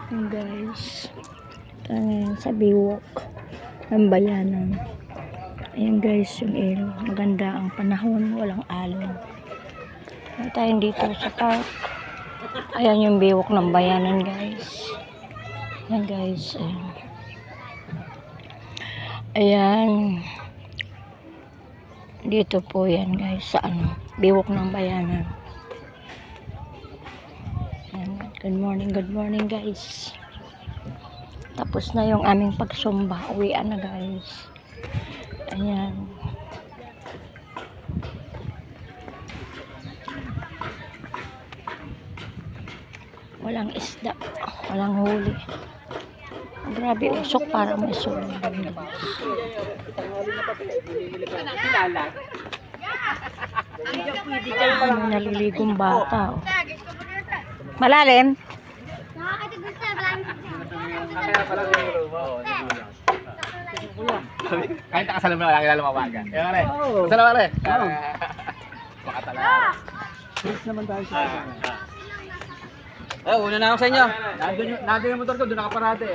Ayan guys, ayan, sa biwok ng bayanan. Ayan guys, yung ilaw. Maganda ang panahon, walang alon. Ayan tayo dito sa park. Ayan yung biwok ng bayanan guys. Ayan guys, ayan. Ayan. Dito po yan guys, sa biwok ng bayanan. Ayan. Good morning guys. Tapos na yung aming pagsumba. Uwian na guys. Ayan. Walang isda. Walang huli. Grabe, usok para may sunog. Naliligong bata. Oh. Malalim? Kahit nakasalam na wala kailangan lumawagan. Kaya pare. Kasalamat pare. Baka talaga. Please naman tayo sa Una na ako sa inyo. Nandun yung motor ko, doon nakaparate.